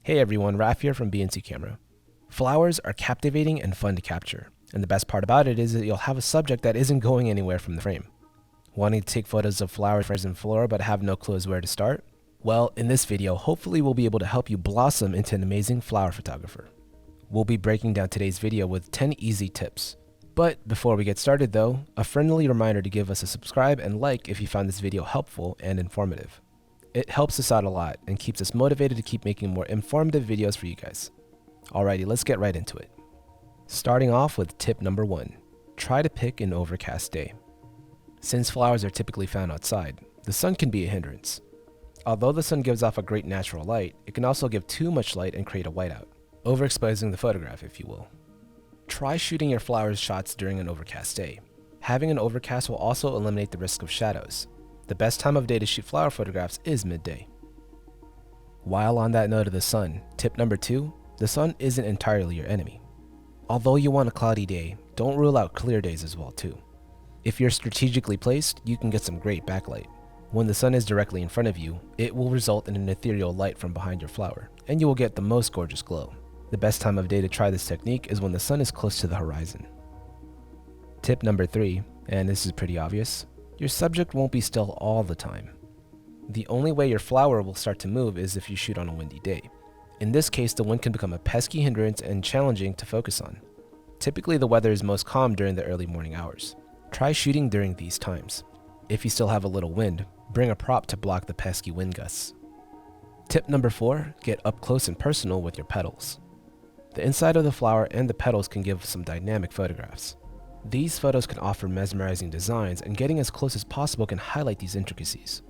Hey everyone, Raf here from BNC Camera. Flowers are captivating and fun to capture, and the best part about it is that you'll have a subject that isn't going anywhere from the frame. Wanting to take photos of flowers and flora but have no clues where to start? Well, in this video, hopefully we'll be able to help you blossom into an amazing flower photographer. We'll be breaking down today's video with 10 easy tips. But before we get started though, a friendly reminder to give us a subscribe and like if you found this video helpful and informative. It helps us out a lot and keeps us motivated to keep making more informative videos for you guys. Alrighty, let's get right into it. Starting off with tip number 1, try to pick an overcast day. Since flowers are typically found outside, the sun can be a hindrance. Although the sun gives off a great natural light, it can also give too much light and create a whiteout, overexposing the photograph if you will. Try shooting your flowers shots during an overcast day. Having an overcast will also eliminate the risk of shadows. The best time of day to shoot flower photographs is midday. While on that note of the sun, tip number 2, the sun isn't entirely your enemy. Although you want a cloudy day, don't rule out clear days as well too. If you're strategically placed, you can get some great backlight. When the sun is directly in front of you, it will result in an ethereal light from behind your flower, and you will get the most gorgeous glow. The best time of day to try this technique is when the sun is close to the horizon. Tip number 3, and this is pretty obvious, your subject won't be still all the time. The only way your flower will start to move is if you shoot on a windy day. In this case, the wind can become a pesky hindrance and challenging to focus on. Typically, the weather is most calm during the early morning hours. Try shooting during these times. If you still have a little wind, bring a prop to block the pesky wind gusts. Tip number 4, get up close and personal with your petals. The inside of the flower and the petals can give some dynamic photographs. These photos can offer mesmerizing designs, and getting as close as possible can highlight these intricacies.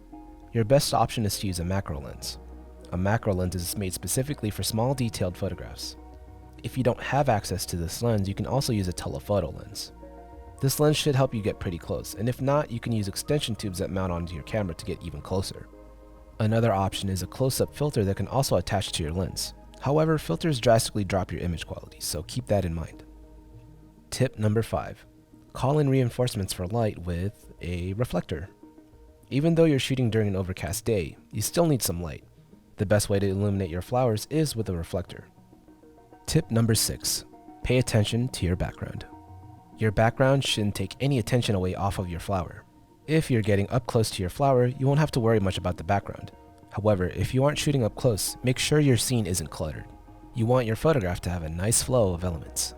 Your best option is to use a macro lens. A macro lens is made specifically for small detailed photographs. If you don't have access to this lens, you can also use a telephoto lens. This lens should help you get pretty close, and if not, you can use extension tubes that mount onto your camera to get even closer. Another option is a close-up filter that can also attach to your lens. However, filters drastically drop your image quality, so keep that in mind. Tip number 5, call in reinforcements for light with a reflector. Even though you're shooting during an overcast day, you still need some light. The best way to illuminate your flowers is with a reflector. Tip number 6, pay attention to your background. Your background shouldn't take any attention away off of your flower. If you're getting up close to your flower, you won't have to worry much about the background. However, if you aren't shooting up close, make sure your scene isn't cluttered. You want your photograph to have a nice flow of elements.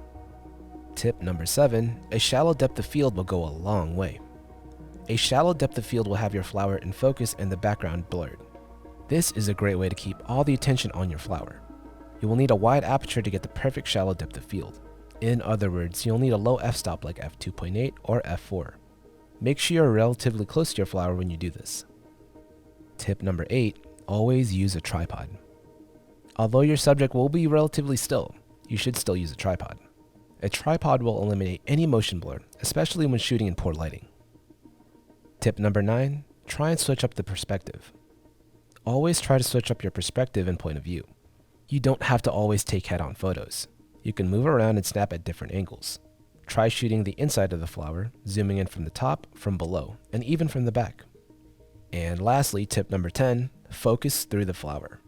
Tip number 7, a shallow depth of field will go a long way. A shallow depth of field will have your flower in focus and the background blurred. This is a great way to keep all the attention on your flower. You will need a wide aperture to get the perfect shallow depth of field. In other words, you'll need a low f-stop like f2.8 or f4. Make sure you're relatively close to your flower when you do this. Tip number 8, always use a tripod. Although your subject will be relatively still, you should still use a tripod. A tripod will eliminate any motion blur, especially when shooting in poor lighting. Tip number 9, try and switch up the perspective. Always try to switch up your perspective and point of view. You don't have to always take head-on photos. You can move around and snap at different angles. Try shooting the inside of the flower, zooming in from the top, from below, and even from the back. And lastly, tip number 10, focus through the flower.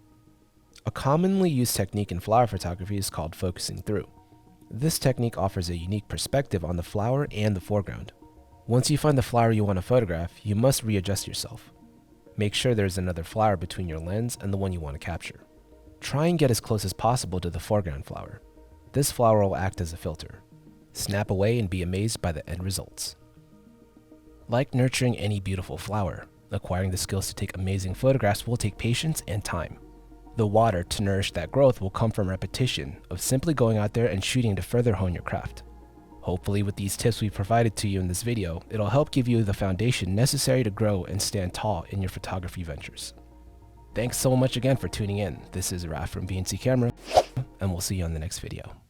A commonly used technique in flower photography is called focusing through. This technique offers a unique perspective on the flower and the foreground. Once you find the flower you want to photograph, you must readjust yourself. Make sure there's another flower between your lens and the one you want to capture. Try and get as close as possible to the foreground flower. This flower will act as a filter. Snap away and be amazed by the end results. Like nurturing any beautiful flower, acquiring the skills to take amazing photographs will take patience and time. The water to nourish that growth will come from repetition of simply going out there and shooting to further hone your craft. Hopefully with these tips we've provided to you in this video, it'll help give you the foundation necessary to grow and stand tall in your photography ventures. Thanks so much again for tuning in. This is Raf from BNC Camera, and we'll see you on the next video.